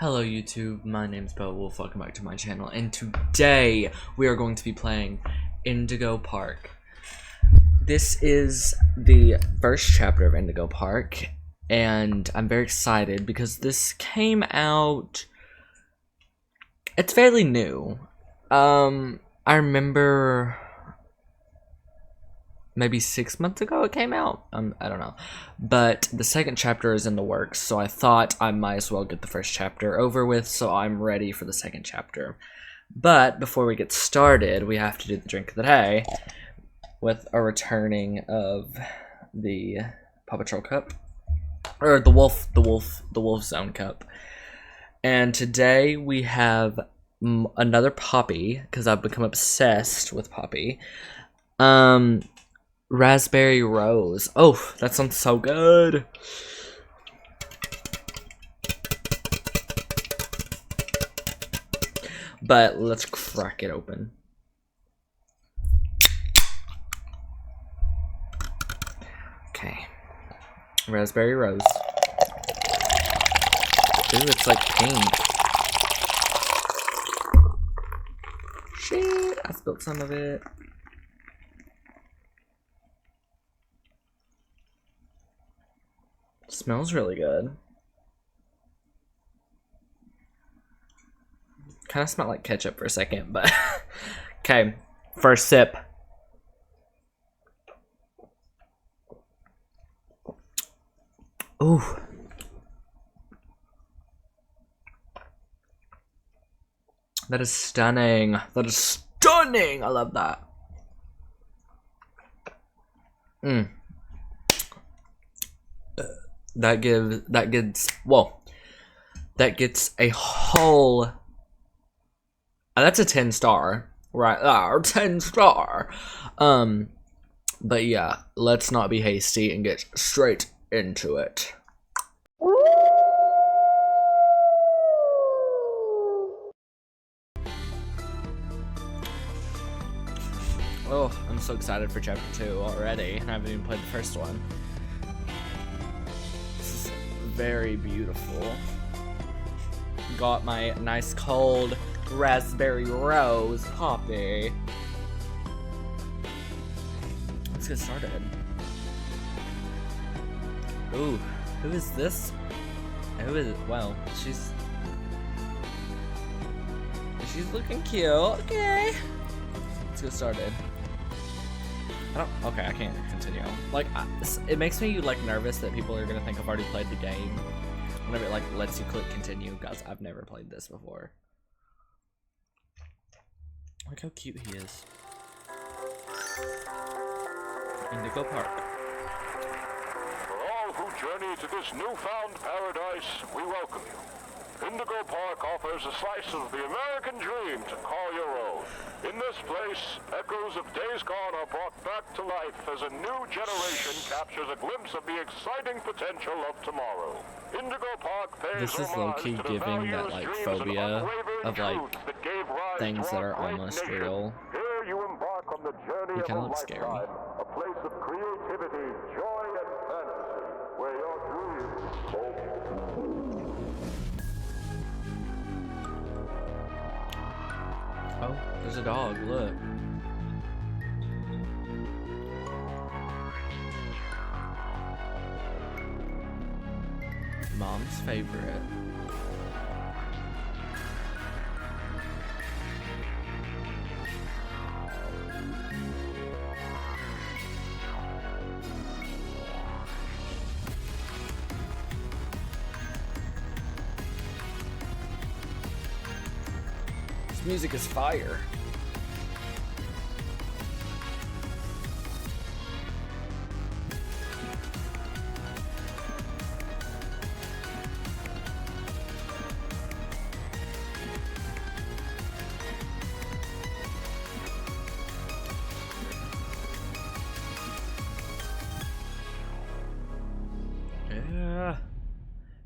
Hello YouTube, my name's Beowulf, welcome back to my channel, and today we are going to be playing Indigo Park. This is the first chapter of Indigo Park, and I'm very excited because this came out, it's fairly new. I remember maybe 6 months ago it came out. I don't know, but the second chapter is in the works, so I thought I might as well get the first chapter over with, so I'm ready for the second chapter. But before we get started, we have to do the drink of the day with a returning of the Paw Patrol cup, or the Wolf Zone cup. And today we have another Poppy, because I've become obsessed with Poppy. Raspberry Rose. Oh, that sounds so good. But let's crack it open. Okay. Raspberry Rose. Ooh, it's like pink. Shit, I spilled some of it. Smells really good. Kind of smelled like ketchup for a second, but okay. First sip. Ooh. That is stunning. That is stunning. I love that. That gets a whole, that's a 10 star right there. 10 star. But yeah, let's not be hasty and get straight into it. Oh, I'm so excited for chapter 2 already. I haven't even played the first one. Very beautiful. Got my nice cold raspberry rose Poppy. Let's get started. Ooh, who is this? Who is it? Well, she's looking cute. Okay, let's get started. Okay, I can't continue. Like, it makes me like nervous that people are gonna think I've already played the game whenever it like lets you click continue, guys. I've never played this before. Look how cute he is. Indigo Park. For all who journey to this newfound paradise, we welcome you. Indigo Park offers a slice of the American dream to call your own. In this place, echoes of days gone are brought back to life as a new generation captures a glimpse of the exciting potential of tomorrow. Indigo Park pays This is low-key giving that like phobia of like things that are almost real. Here you embark on the journey He of kind a of looks scary. lifetime, a place of creativity, joy, and fantasy, where your dreams hope. Oh, there's a dog, look. Mom's favorite. This music is fire. Yeah.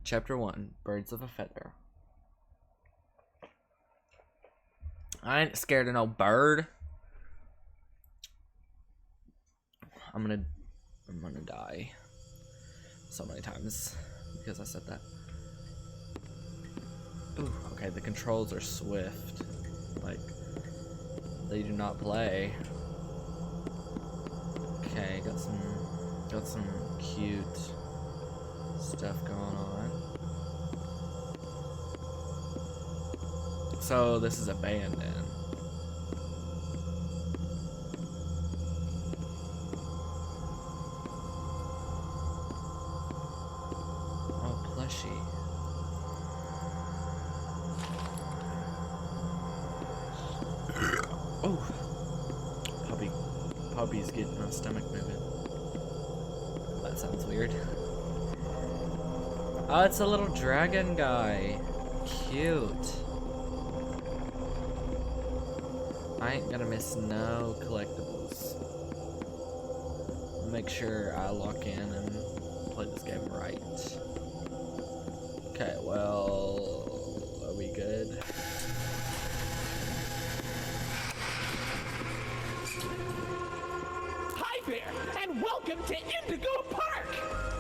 Chapter 1, Birds of a Feather. I ain't scared of no bird. I'm gonna die so many times because I said that. Okay, the controls are swift. Like, they do not play. Okay, got some cute stuff going on. So this is a band then. Oh, plushie. Oh, puppy's getting my stomach moving. That sounds weird. Oh, it's a little dragon guy. Cute. I ain't gonna miss no collectibles. Make sure I lock in and play this game right. Okay, well, are we good? Hi there, and welcome to Indigo Park,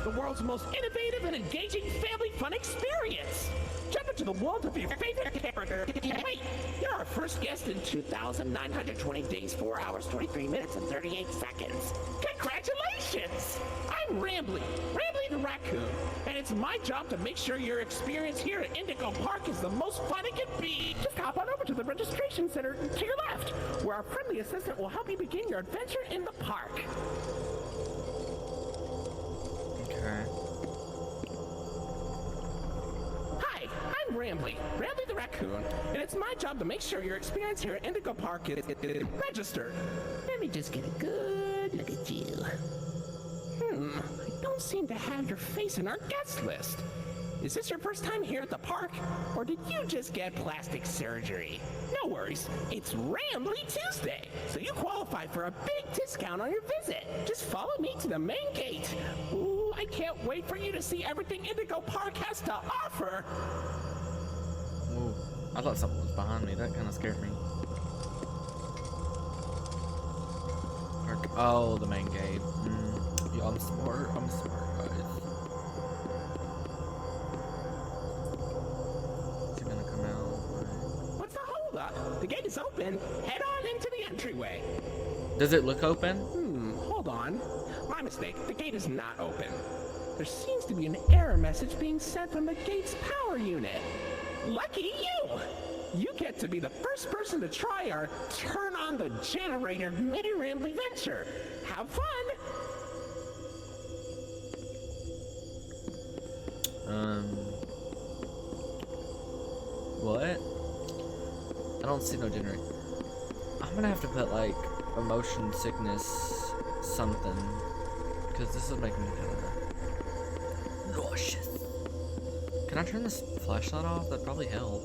the world's most innovative and engaging family fun experience. Jump into the world of your favorite character. Wait, you're our first guest in 2,920 days, 4 hours, 23 minutes, and 38 seconds. Congratulations! I'm Rambly the raccoon, and it's my job to make sure your experience here at Indigo Park is the most fun it can be. Just hop on over to the registration center to your left, where our friendly assistant will help you begin your adventure in the park. Okay. Hi, I'm Rambly the raccoon, and it's my job to make sure your experience here at Indigo Park is registered. Let me just get a good look at you. I don't seem to have your face in our guest list. Is this your first time here at the park, or did you just get plastic surgery? No worries, it's Rambly Tuesday, so you qualify for a big discount on your visit. Just follow me to the main gate. Ooh, I can't wait for you to see everything Indigo Park has to offer. Ooh, I thought something was behind me. That kind of scared me. Oh, the main gate. Yeah, I'm smart, guys. Is he gonna come out? What's the holdup? The gate is open. Head on into the entryway. Does it look open? Hold on. My mistake. The gate is not open. There seems to be an error message being sent from the gate's power unit. Lucky you! You get to be the first person to try our Turn on the Generator mini Rambly venture. Have fun! What? I don't see no generator. I'm gonna have to put like emotion sickness something, because this is making me kind of nauseous. Can I turn this flashlight off? That'd probably help.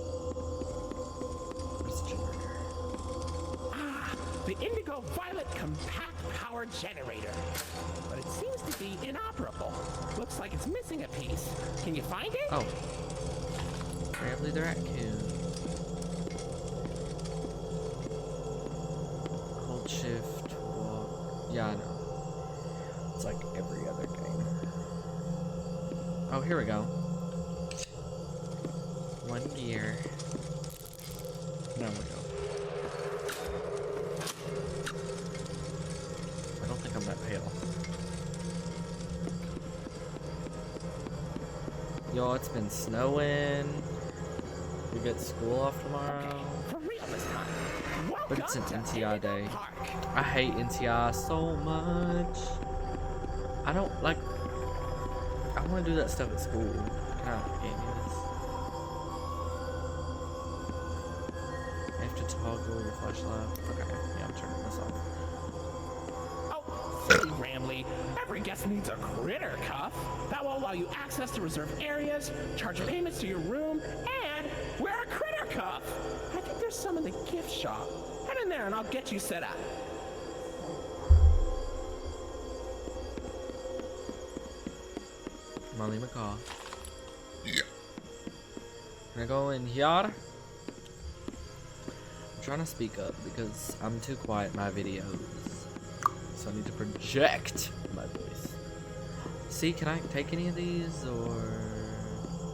Where's the generator? The Indigo Violet Compact Power Generator. But it seems to be inoperable. Looks like it's missing a piece. Can you find it? Oh. Rambly the raccoon. Hold shift, walk. Yeah, I know. It's like every other game. Oh, here we go. One gear. No, we go. I don't think I'm that pale. Yo, it's been snowing. We get school off tomorrow. For real this time. But it's an Welcome to NTI Indigo day. Park. I hate NTI so much. I don't like. I want to do that stuff at school. Can I do this? I have to toggle the flashlight. Okay, yeah, I'm turning this off. Oh, silly Rambly. Every guest needs a critter cuff. That will allow you access to reserved areas, charge payments to your room, and wear a critter cuff. I think there's some in the gift shop. Head in there and I'll get you set up. Molly McCaw. Yeah. Can I go in here? I'm trying to speak up because I'm too quiet in my videos. So I need to project my voice. See, can I take any of these or?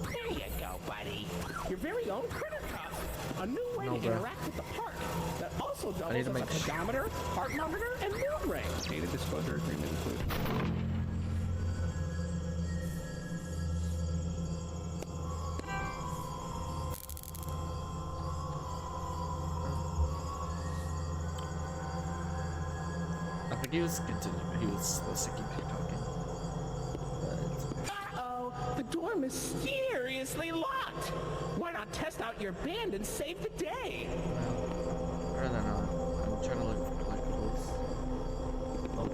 There you go, buddy. Your very own critter cuff, a new way No, to bro. interact with the park that also need doubles to as a make pedometer, heart monitor, and mood ring. Data disclosure agreement included. I think he was supposed to keep talking. Uh-oh, the door mysteriously locked. Why not test out your band and save the day? Or they're not. I'm trying to look for collectibles. Oh,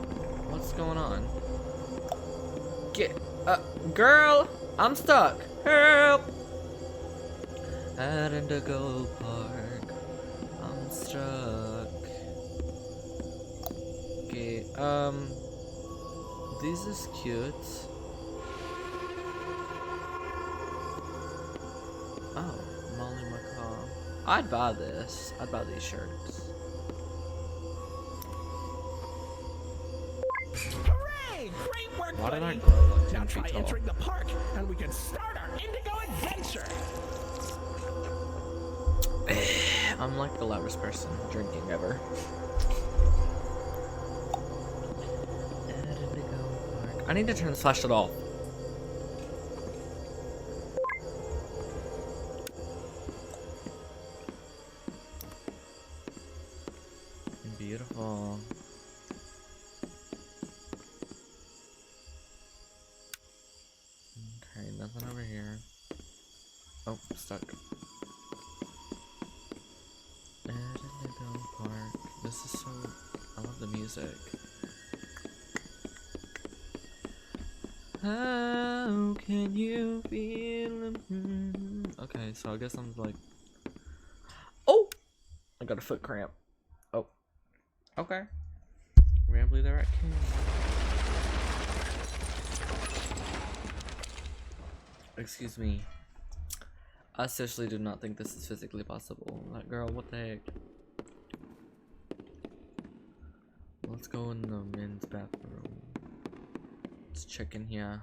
what's going on? Get girl! I'm stuck! Help! At Indigo Park, I'm stuck. Okay, this is cute. Oh, Molly Macaw. I'd buy this. I'd buy these shirts. Hooray! Great work, Why did I buddy. grow like Now 10 try feet tall? entering the park, and we can start our Indigo adventure. I'm like the loudest person drinking ever. I need to turn this flashlight off. Beautiful. Okay, nothing over here. Oh, stuck. Indigo Park. This is so. I love the music. How can you feel? Okay, so I guess I'm like. Oh! I got a foot cramp. Oh. Okay. Rambly the Raccoon. Excuse me. I seriously do not think this is physically possible. Like, girl, what the heck? Let's go in the men's bathroom. Let's check in here.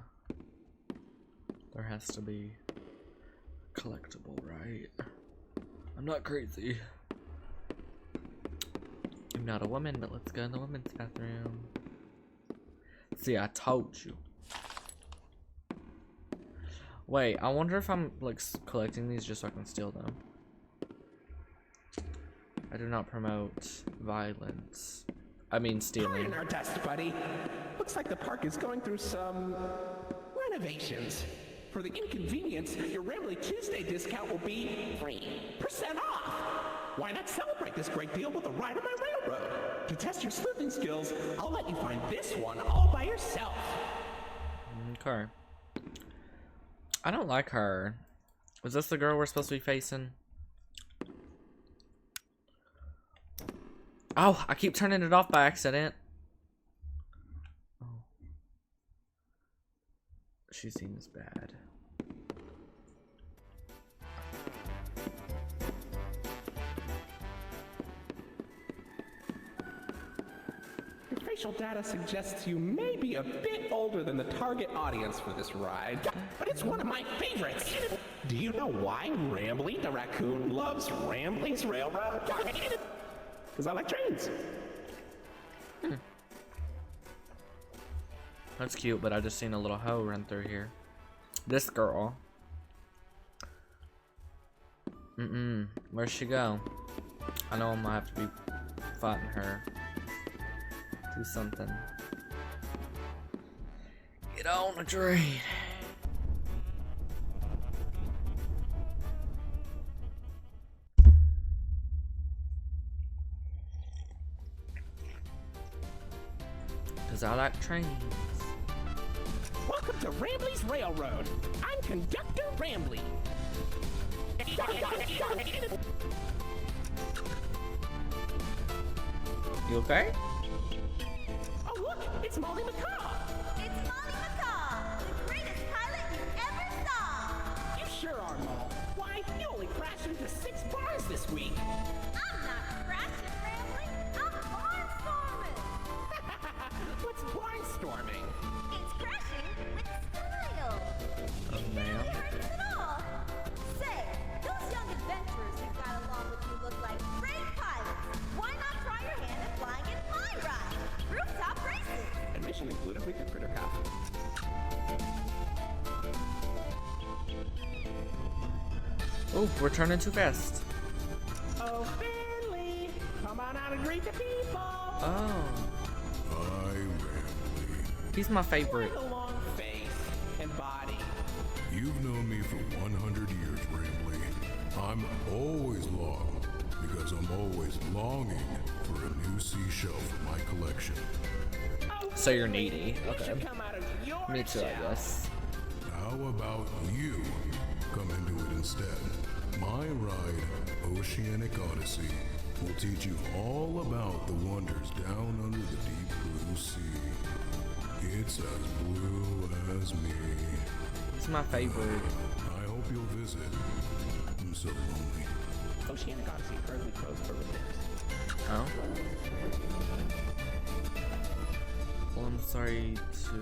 There has to be a collectible, right? I'm not crazy. I'm not a woman, but let's go in the women's bathroom. See, I told you. Wait, I wonder if I'm like collecting these just so I can steal them. I do not promote violence. I mean stealing. In our test, buddy. Looks like the park is going through some renovations. For the inconvenience, your Rambly Tuesday discount will be 3% off. Why not celebrate this great deal with a ride on my railroad? To test your sleuthing skills, I'll let you find this one all by yourself. Okay. I don't like her. Was this the girl we're supposed to be facing? Oh, I keep turning it off by accident. Oh. She seems bad. Your facial data suggests you may be a bit older than the target audience for this ride, but it's one of my favorites. Do you know why Rambly the Raccoon loves Rambly's Railroad? Because I like trains. That's cute, but I just seen a little hoe run through here. This girl. Where'd she go? I know I'm gonna have to be fighting her. Do something. Get on the train. Cause I like trains. Welcome to Rambly's Railroad. I'm Conductor Rambly. You okay? Oh look, it's Molly Macaw. It's Molly Macaw, the greatest pilot you ever saw! You sure are, Molly. Why, you only crashed into 6 bars this week. I'm not crashing, Rambly. I'm barnstorming! What's barnstorming? It's crashing with style! Oh, It ma'am. barely hurts at all! Say, those Oh, we're turning too fast. Oh, Finley, come on out and greet the people. Oh, Hi, Rambly. he's my favorite. Quite a long face and body. You've known me for 100 years, Rambly. I'm always long because I'm always longing for a new seashell for my collection. Oh, So you're needy. you Okay. should come out of your Me too, I shell. guess. How about you come into it instead? My ride, Oceanic Odyssey, will teach you all about the wonders down under the deep blue sea. It's as blue as me. He's my favorite. I hope you'll visit. I'm so lonely. Oceanic Odyssey currently closed for repairs. Oh. Well, I'm sorry to.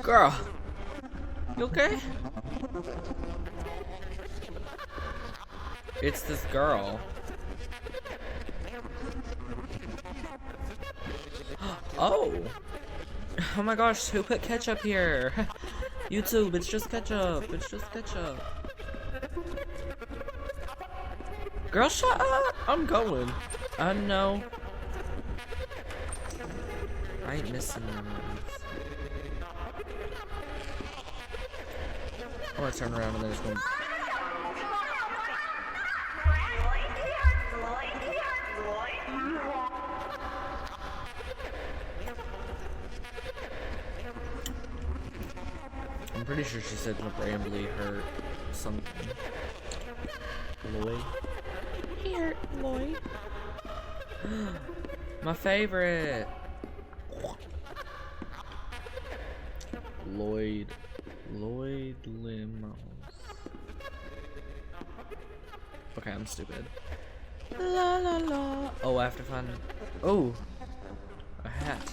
Girl, you okay? It's this girl. Oh! Oh my gosh, who put ketchup here? YouTube, it's just ketchup. It's just ketchup. Girl, shut up! I'm going. No. I ain't missing none of these. I wanna turn around and then just go. I'm pretty sure she said Rambly hurt something. Lloyd? He hurt Lloyd. My favorite. Lloyd Limos. Okay, I'm stupid. La la la. Oh, I have to find. Oh, a hat.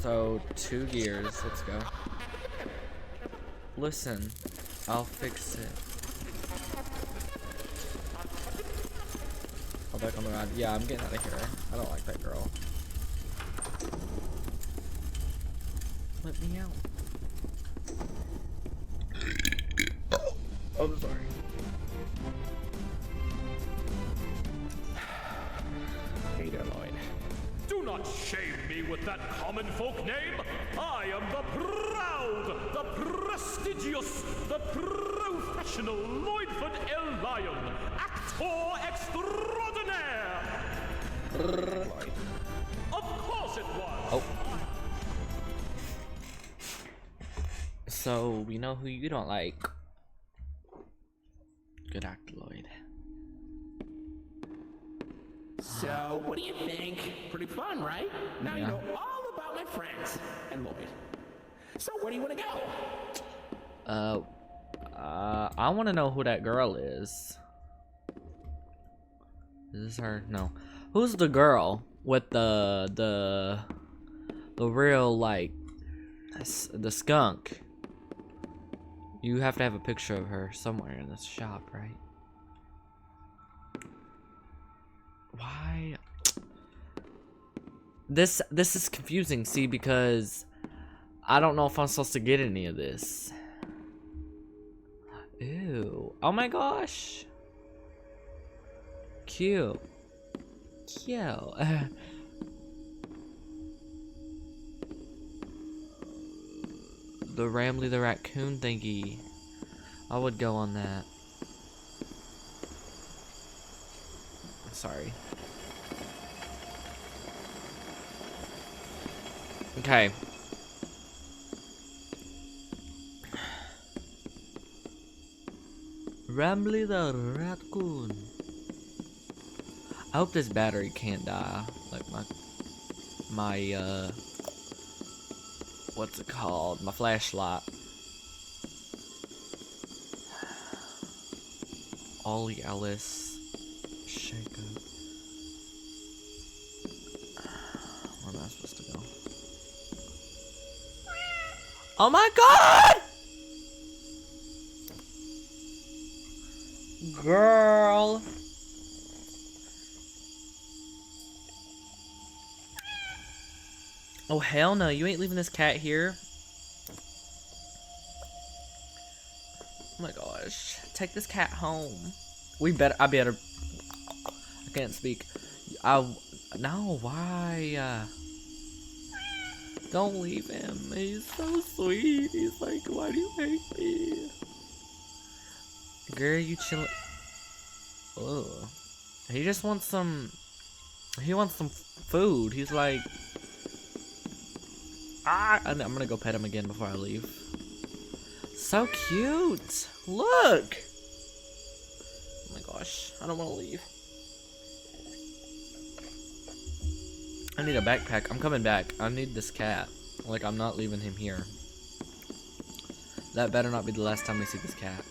So 2 gears. Let's go. Listen, I'll fix it. Oh, back on the ride. Yeah, I'm getting out of here. I don't like that girl. Let me out. Oh, I'm sorry. Hey there, Lloyd. Do not shame me with that common folk name. I am the proud, the prestigious, the professional Lloydford L. Lion, actor extraordinaire. Lloyd. Of course it was. Oh. So, we know who you don't like. Good act, Lloyd. So, what do you think? Pretty fun, right? Now you Yeah. know all about my friends and Lloyd. So, where do you want to go? I want to know who that girl is. Is this her? No. Who's the girl with the real, like, the skunk? You have to have a picture of her somewhere in this shop, right? Why? This is confusing, see, because I don't know if I'm supposed to get any of this. Ew. Oh my gosh. Cute. Cute. The Rambly the raccoon thingy. I would go on that. Sorry. Okay. Rambly the raccoon. I hope this battery can't die. Like my what's it called? My flashlight. Ollie Ellis. Shake up. Where am I supposed to go? Oh my god! Girl. Oh hell no, you ain't leaving this cat here. Oh my gosh. Take this cat home. I better. I can't speak. No, why? Don't leave him. He's so sweet. He's like, why do you hate me? Girl, you chillin'. Ugh. He just wants some. He wants some food. He's like. I'm gonna go pet him again before I leave. So cute. Look. Oh my gosh. I don't want to leave. I need a backpack. I'm coming back. I need this cat. Like, I'm not leaving him here. That better not be the last time we see this cat.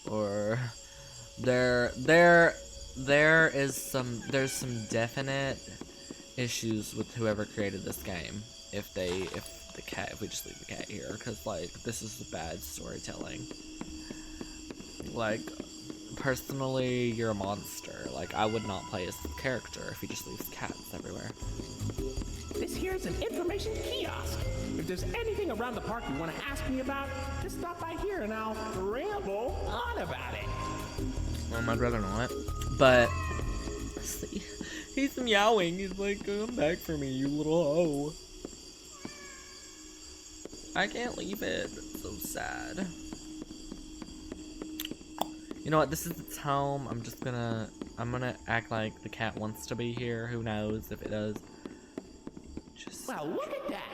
Or there's some definite issues with whoever created this game if we just leave the cat here, because like this is bad storytelling. Like, personally, you're a monster. Like, I would not play as the character if he just leaves cats everywhere. This here's an information kiosk. If there's anything around the park you want to ask me about, just stop by here and I'll ramble on about it. I'd rather not. But see, he's meowing. He's like, come back for me, you little hoe. I can't leave it. It's so sad. You know what? This is its home. I'm gonna act like the cat wants to be here. Who knows if it does. Well, look at that.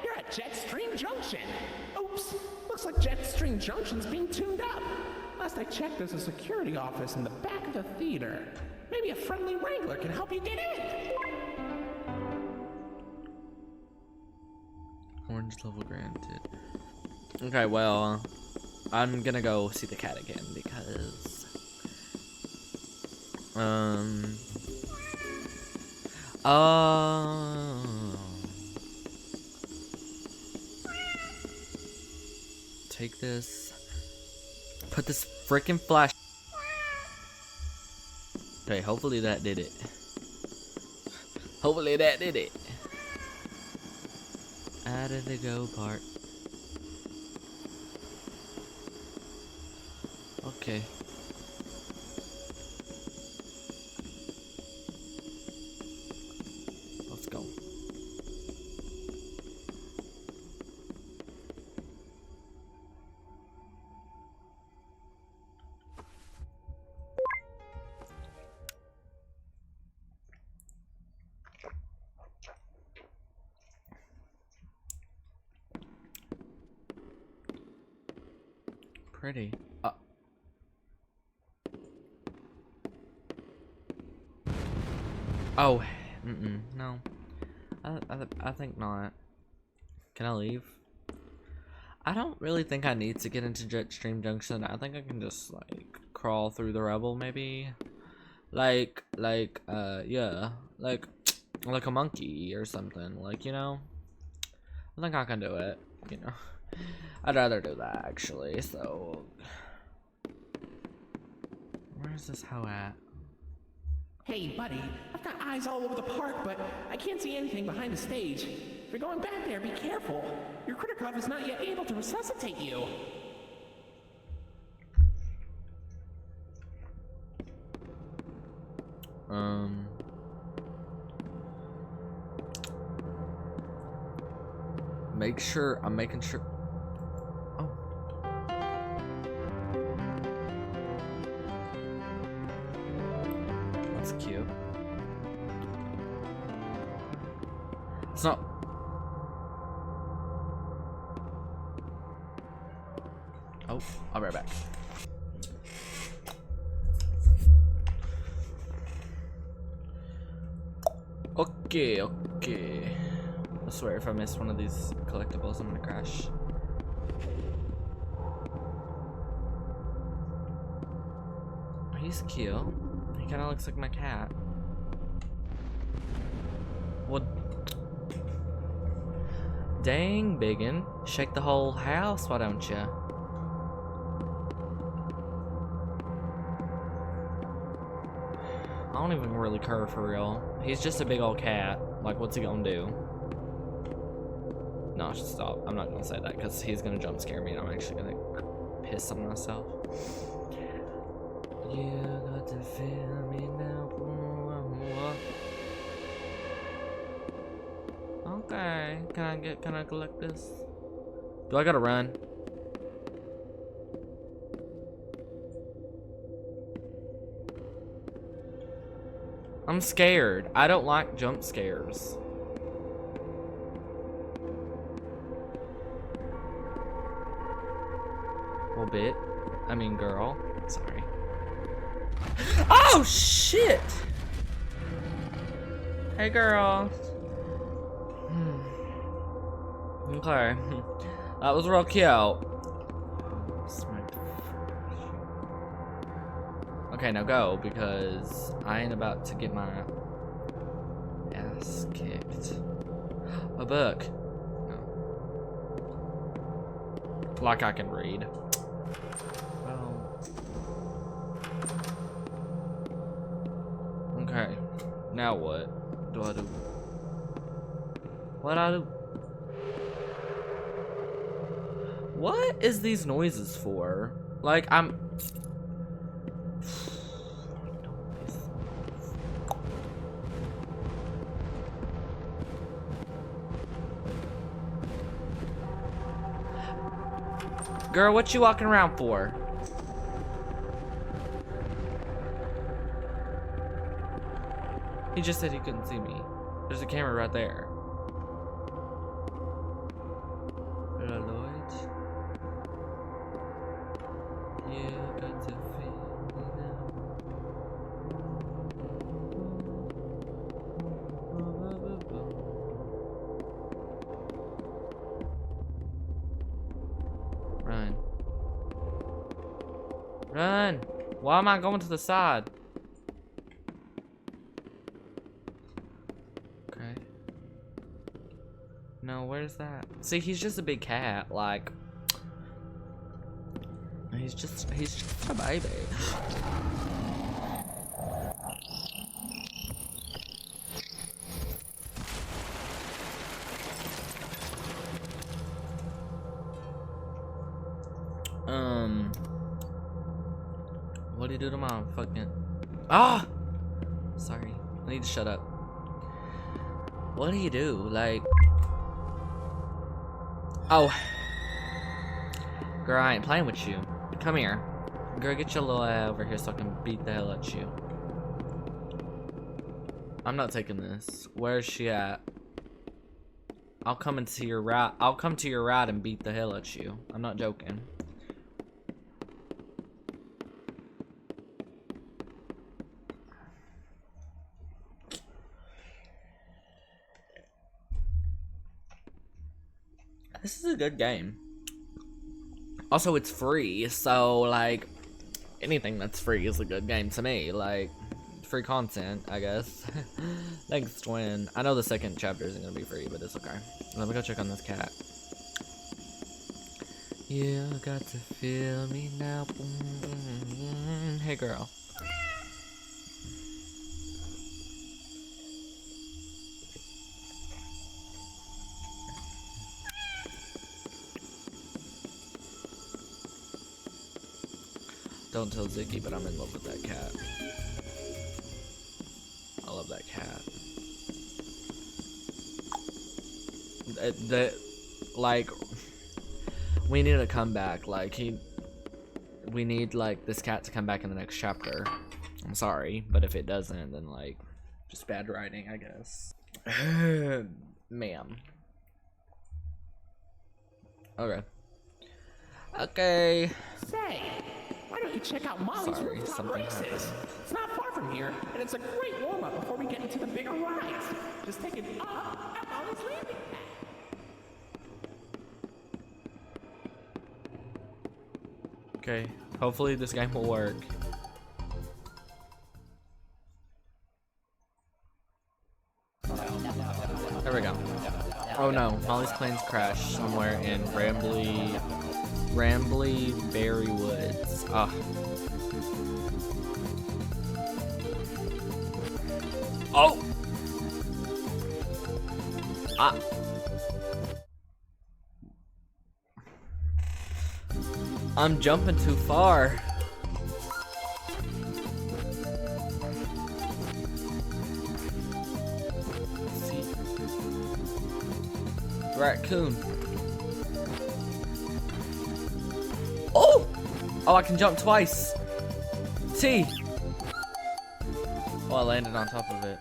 You're at Jetstream Junction. Oops. Looks like Jetstream Junction's being tuned up. Last I checked, there's a security office in the back of the theater. Maybe a friendly wrangler can help you get in. Orange level granted. Okay, well, I'm gonna go see the cat again because take this. Put this freaking flash. Okay, hopefully that did it. Hopefully that did it. Out of the go part. Okay. Let's go. Pretty. Oh, no. I think not. Can I leave? I don't really think I need to get into Jetstream Junction. I think I can just like crawl through the rubble, maybe. Yeah, like a monkey or something. Like, you know. I think I can do it. You know. I'd rather do that actually. So, where's this hoe at? Hey, buddy, I've got eyes all over the park, but I can't see anything behind the stage. If you're going back there, be careful. Your Critter is not yet able to resuscitate you. I'm making sure. Oh. That's cute. It's not. Oh, I'll be right back. Okay. I swear if I miss one of these collectibles, I'm gonna crash. He's cute. He kinda looks like my cat. What? Dang, biggin. Shake the whole house, why don't ya? I don't even really care for real. He's just a big old cat. Like, what's he gonna do? No, stop. I'm not gonna say that because he's gonna jump scare me and I'm actually gonna piss on myself. You got to feel me now. Okay. Can I collect this? Do I gotta run? I'm scared. I don't like jump scares. Well, girl. Sorry. Oh, shit! Hey, girl. Okay. That was real cute. Okay, now go, because I ain't about to get my ass kicked. A book. No. Like I can read. Well. Okay. Now what do I do? What I do? What is these noises for? Like, I'm... Girl, what you walking around for? He just said he couldn't see me. There's a camera right there. Hello, Lloyd. You got to feel me now. Run. Run! Why am I going to the side? Okay. No, where's that? See, he's just a big cat, like... He's just a baby. What do you do to my fucking... Ah! Sorry. I need to shut up. What do you do? Like... Oh. Girl, I ain't playing with you. Come here. Girl, get your little ass over here so I can beat the hell at you. I'm not taking this. Where's she at? I'll come into your right. I'll come to your right and beat the hell at you. I'm not joking. This is a good game. Also, it's free, so, like, anything that's free is a good game to me. Like, free content, I guess. Thanks, Twin. I know the second chapter isn't gonna be free, but it's okay. Let me go check on this cat. You got to feel me now. Hey, girl. Don't tell Ziggy, but I'm in love with that cat. I love that cat. Like, we need to come back. Like, we need, like, this cat to come back in the next chapter. I'm sorry, but if it doesn't, then, like, just bad writing, I guess. Ma'am. Okay. Okay. Say, why don't you check out Molly's rooftop races? It's not far from here, and it's a great warm-up before we get into the bigger rides. Just take it up at Molly's landing pad. Okay, hopefully this game will work. There we go. Oh no, Molly's planes crashed somewhere in Rambly Berry Woods. Ah. Oh! Ah. I'm jumping too far. See? Raccoon. Oh! Oh, I can jump twice. T. Oh, I landed on top of it.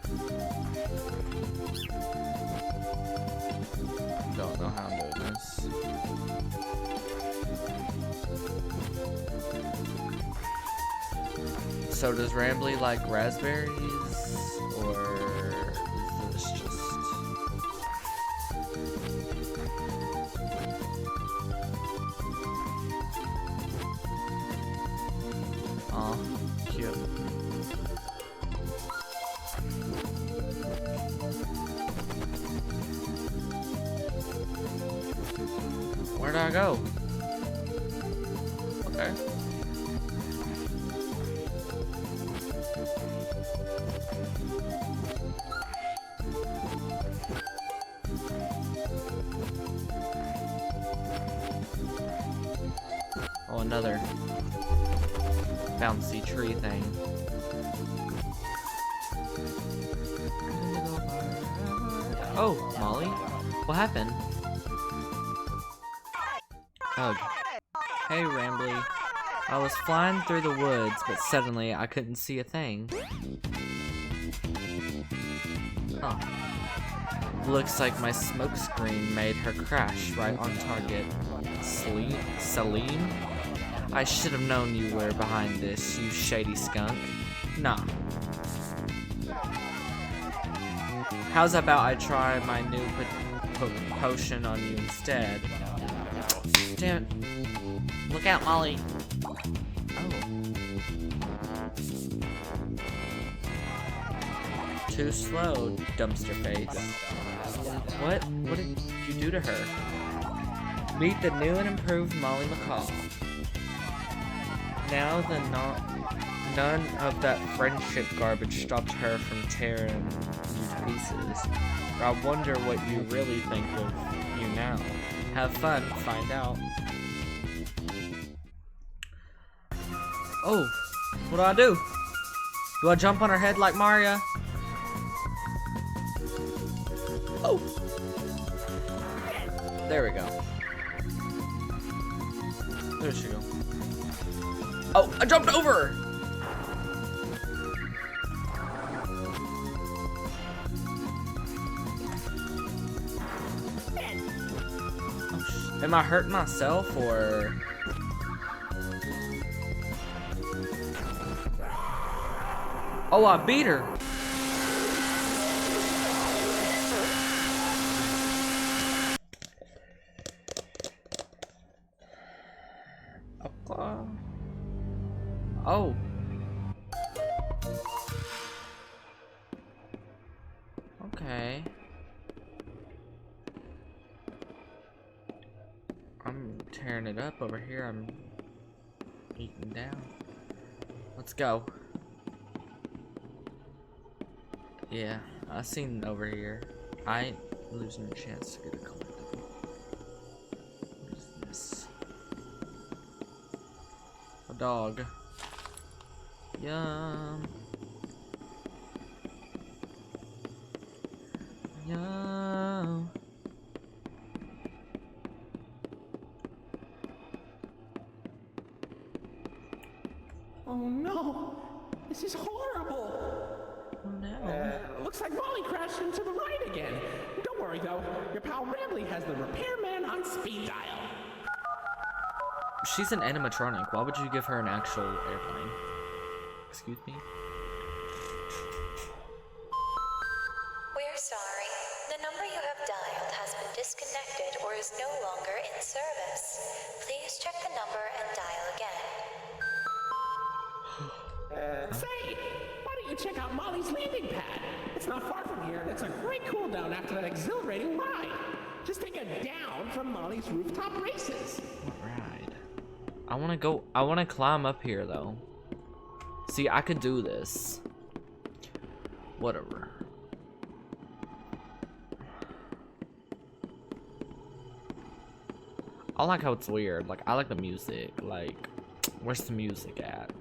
Don't know how I'm doing this. So does Rambly like raspberries, or is this just... Aw, cute. Where'd I go? Okay. Oh, another bouncy tree thing. Oh, Molly, what happened? Hug. Hey, Rambly. I was flying through the woods, but suddenly I couldn't see a thing. Oh. Looks like my smokescreen made her crash right on target. Salim? I should have known you were behind this, you shady skunk. Nah. How's about I try my new potion on you instead? Damn it. Look out, Molly. Oh. Too slow, dumpster face. What did you do to her? Meet the new and improved Molly McCall. Now none of that friendship garbage stopped her from tearing you to pieces. I wonder what you really think of you now. Have fun, find out. Oh, what do I do? Do I jump on her head like Mario? Oh. There we go. There she go. Oh, I jumped over her! Oh, am I hurting myself, or... Oh, I beat her! Oh. Okay. I'm tearing it up over here. I'm eating down. Let's go. Yeah, I seen over here. I ain't losing a chance to get a collectible. What is this? A dog. Yum. Yum. Oh no! This is horrible! Oh no. Looks like Molly crashed into the ride again. Don't worry though, your pal Rambly has the repairman on speed dial. She's an animatronic. Why would you give her an actual airplane? Excuse me? We're sorry. The number you have dialed has been disconnected or is no longer in service. Please check the number and dial again. Say, why don't you check out Molly's landing pad? It's not far from here, and it's a great cool down after that exhilarating ride. Just take a down from Molly's rooftop races. What ride? I wanna climb up here though. See, I could do this. Whatever. I like how it's weird. Like, I like the music. Like, where's the music at?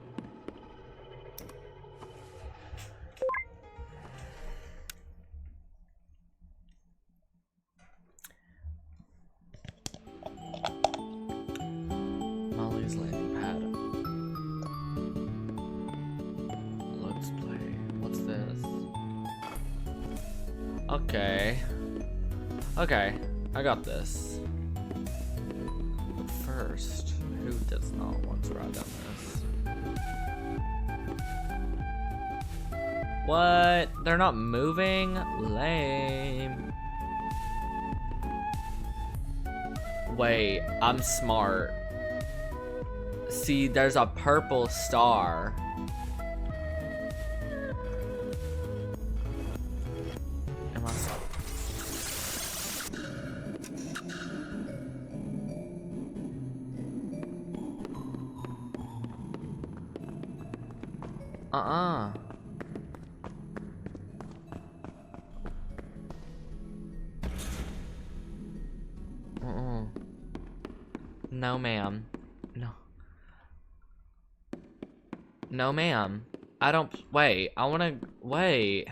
Molly's landing pad. Let's play. What's this? Okay. Okay, I got this. But first, who does not want to ride down this? What? They're not moving? Lame. Wait, I'm smart. See, there's a purple star. Am I smart? Uh-uh. No, ma'am. No. No, ma'am. I don't... Wait, I wanna... Wait.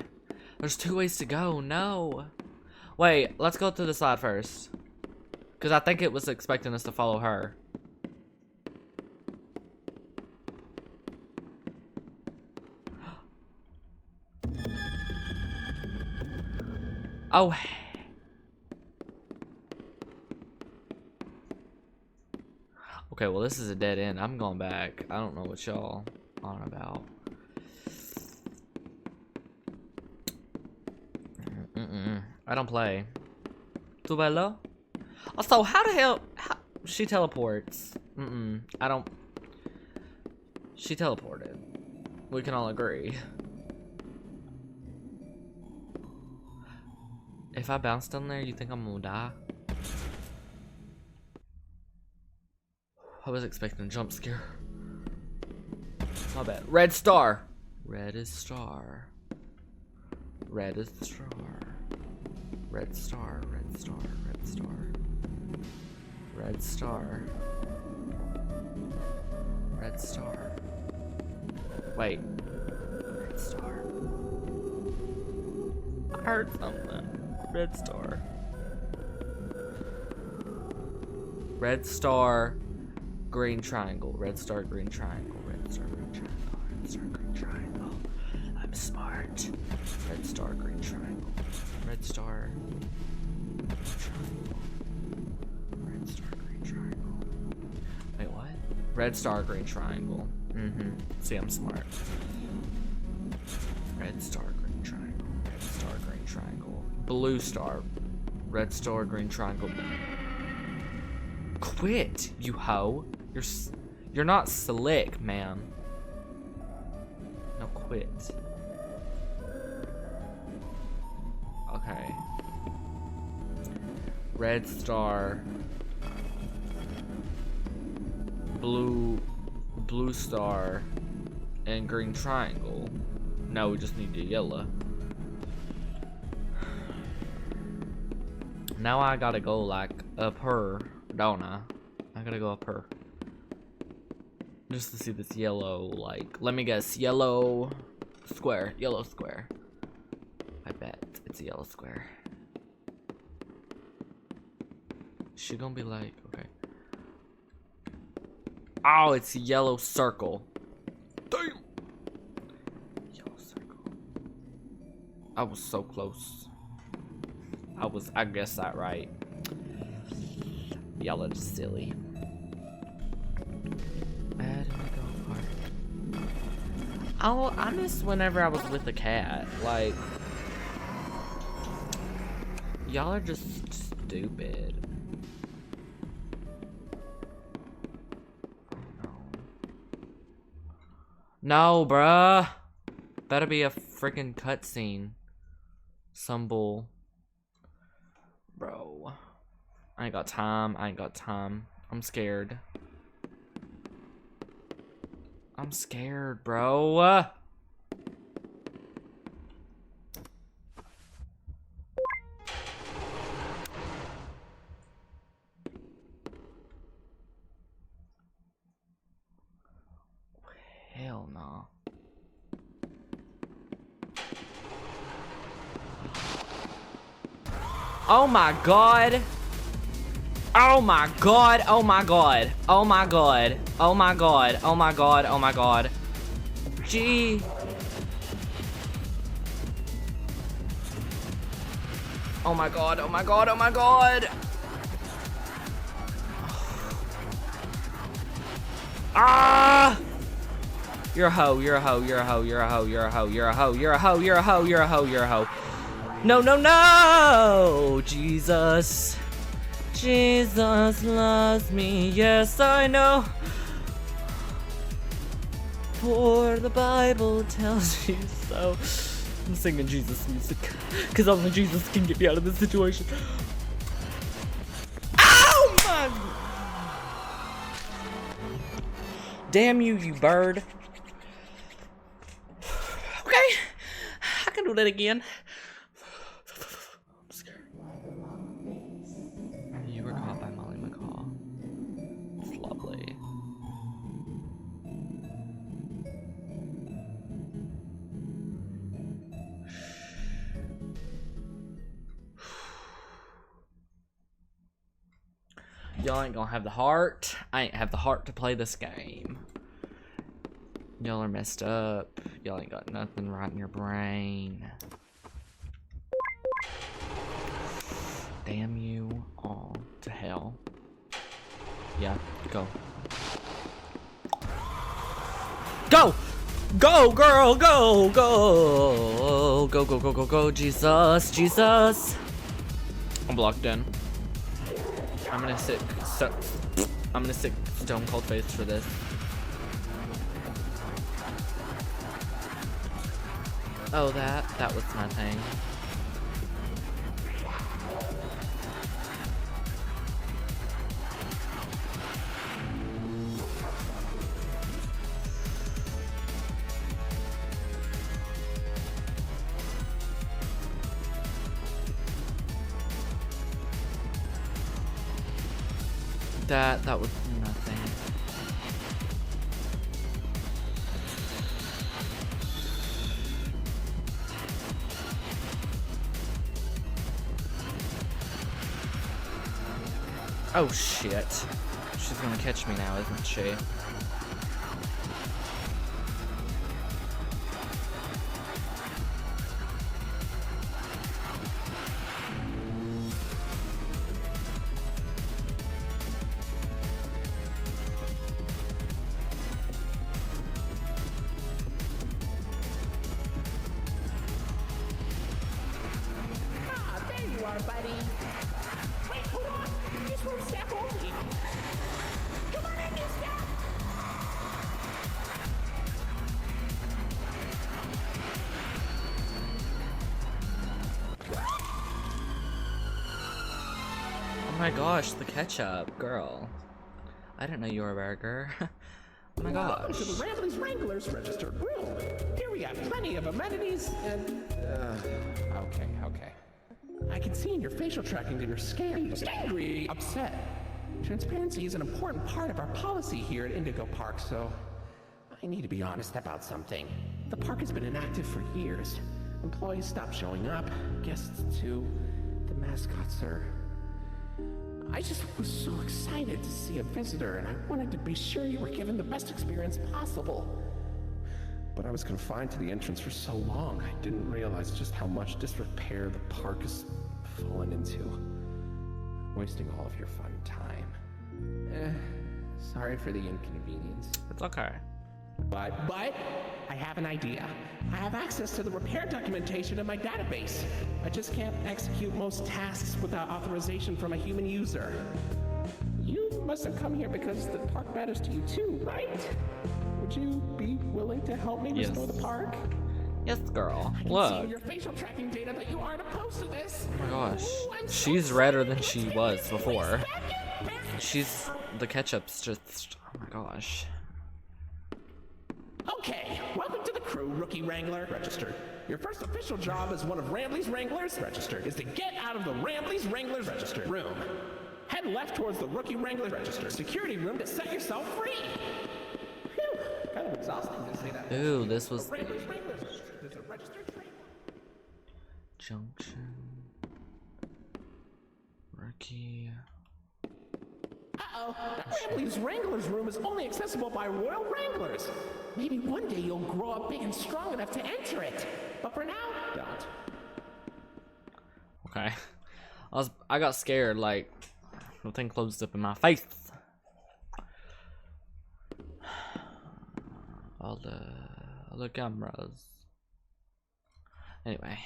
There's 2 ways to go. No. Wait, let's go through the slide first. Because I think it was expecting us to follow her. Oh. Okay, well, this is a dead end. I'm going back. I don't know what y'all on about. I don't play. Tu bello? Also, how the hell... she teleports. I don't... She teleported. We can all agree. If I bounce down there, you think I'm gonna die? I was expecting a jump scare. My bad. Red star. Red is star. Red is star. Red star. Red star. Red star. Red star. Red star. Wait. Red star. I heard something. Red star. Red star. Green triangle. Red star, green triangle. Red star, green triangle. Red star, green triangle. I'm smart. Red star, green triangle. Red star. Triangle. Red star, green triangle. Wait, what? Red star, green triangle. See, I'm smart. Red star, green triangle. Red star, green triangle. Blue star. Red star, green triangle. Quit, you hoe. You're not slick, ma'am. No, quit. Okay. Red star. Blue star. And green triangle. No, we just need the yellow. Now I gotta go like up her, don't I? I gotta go up her. Just to see this yellow, like, let me guess, yellow square, yellow square. I bet it's a yellow square. She gonna be like, okay. Oh, it's a yellow circle. Damn. Yellow circle. I was so close. I guessed that right. Y'all are silly. Oh, I miss whenever I was with the cat. Like, y'all are just stupid. Oh, no, bruh. Better be a freaking cutscene. Some bull. Bro. I ain't got time. I ain't got time. I'm scared. I'm scared, bro. Oh my god. Oh my god. Oh my god. Oh my god. Oh my god. Oh my god. Oh my god. Gee. Oh my god. Oh my god. Oh my god. Ah! You're a hoe. You're a hoe. You're a hoe. You're a hoe. You're a hoe. You're a hoe. You're a hoe. You're a hoe. You're a hoe. You're a hoe. No, no, no! Jesus. Jesus loves me. Yes, I know. For the Bible tells you so. I'm singing Jesus music. Because only Jesus can get me out of this situation. Oh my. Damn you, you bird. Okay. I can do that again. I'm scared. You were caught by Molly McCall. It's lovely. Y'all ain't gonna have the heart. I ain't have the heart to play this game. Y'all are messed up. Y'all ain't got nothing right in your brain. Damn you all to hell. Yeah, go. Go! Go, girl, go, go! Go, go, go, go, go, Jesus, Jesus! I'm blocked in. I'm gonna sit stone cold face for this. Oh, that was nothing. That was nothing. Oh shit. She's gonna catch me now, isn't she? Buddy. Wait, hold on. This room staff only. Come on in, new staff. Oh my gosh, the ketchup, girl. I didn't know you were a burger. Oh my gosh. Welcome to the Ramblings Wranglers registered room. Here we have plenty of amenities and okay. I can see in your facial tracking that you're scared, angry, upset. Transparency is an important part of our policy here at Indigo Park, so I need to be honest about something. The park has been inactive for years. Employees stopped showing up, guests too. The mascots are... I just was so excited to see a visitor, and I wanted to be sure you were given the best experience possible. But I was confined to the entrance for so long, I didn't realize just how much disrepair the park has fallen into. Wasting all of your fun time. Sorry for the inconvenience. It's okay. But I have an idea. I have access to the repair documentation in my database. I just can't execute most tasks without authorization from a human user. You must have come here because the park matters to you too, right? Would you be willing to help me restore the park? Yes, girl. I can see Look. in your facial tracking data that you aren't opposed to this. Oh my gosh. Ooh, I'm so She's excited redder to than get she to was this before. place. She's... The ketchup's just... Oh my gosh. Okay, welcome to the crew, Rookie Wrangler. Registered. Your first official job as one of Rambley's Wranglers, registered, is to get out of the Rambley's Wranglers registered room. Head left towards the Rookie Wrangler registered security room to set yourself free. Whew, kind of exhausting to say that. Ooh, this was... Rambley's Wranglers registered. There's a registered trademark. Junction... Porky. Uh-oh, that Rambley's Wrangler's room is only accessible by royal wranglers. Maybe one day you'll grow up big and strong enough to enter it. But for now, don't. Okay. I got scared, like the thing closed up in my face. All the cameras. Anyway.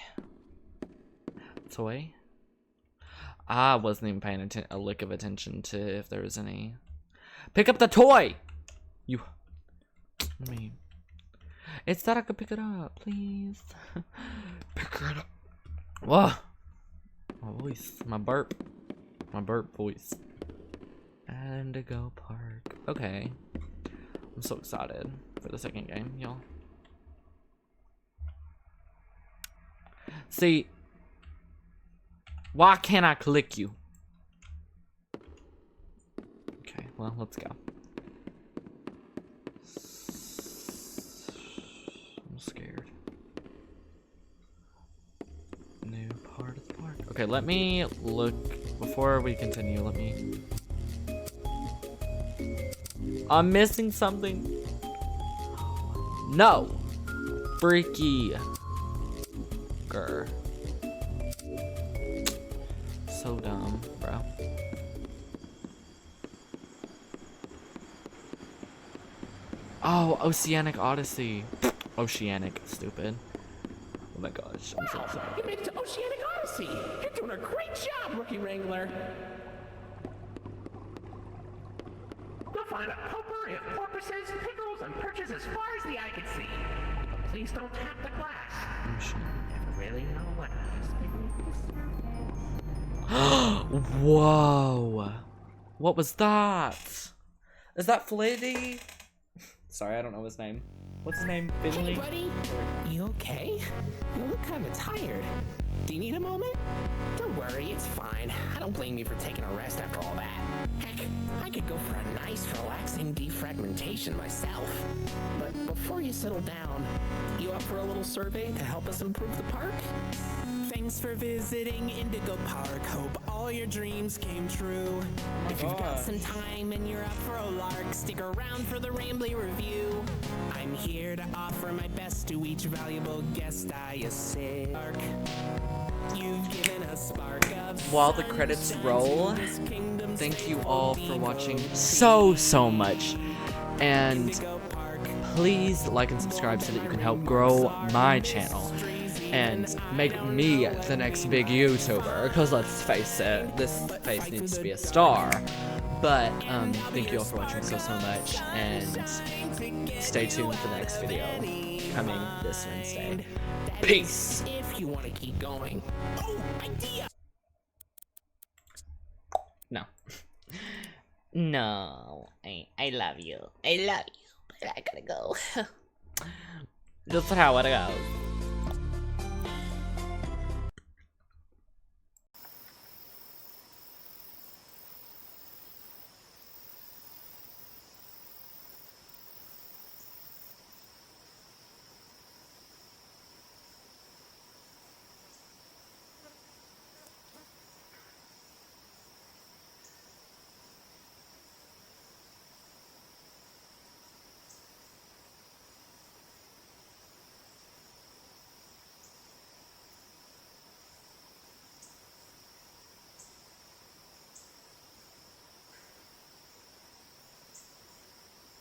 Toy. I wasn't even paying a lick of attention to if there was any. Pick up the toy! You. I mean. It's that I could pick it up, please. Pick it up. Whoa. My voice. My burp. My burp voice. Indigo Park. Okay. I'm so excited for the second game, y'all. See. Why can't I click you? Okay, well, let's go. I'm scared. New part of the park. Okay, let me look. Before we continue, let me... I'm missing something. No! Freaky. Grr. So dumb, bro. Oh, Oceanic Odyssey. Oceanic, stupid. Oh my gosh, I'm so sorry. You made it to Oceanic Odyssey. You're doing a great job, Rookie Wrangler. You'll find a poker and porpoises, pickles, and perches as far as the eye can see. But please don't tap the glass. Never really know what Whoa. What was that? Is that Flitty? Sorry, I don't know his name. What's his name? Finley? Hey, buddy. You okay? You look kind of tired. Do you need a moment? Don't worry, it's fine. I don't blame you for taking a rest after all that. Heck, I could go for a nice, relaxing defragmentation myself. But before you settle down, you up for a little survey to help us improve the park? Thanks for visiting Indigo Park. Hope all your dreams came true. If you've got some time and you're up for a lark, stick around for the Rambley review. I'm here to offer my best to each valuable guest I assist. You've given a spark of While the credits roll, thank you all for watching so much. And please like and subscribe so that you can help grow my channel and make me the next big YouTuber, because let's face it, this face needs to be a star. But thank you all for watching so much, and stay tuned for the next video coming this Wednesday. Peace. If you want to keep going. Oh, idea. No. No, I love you. I love you, but I gotta go. Just how it goes.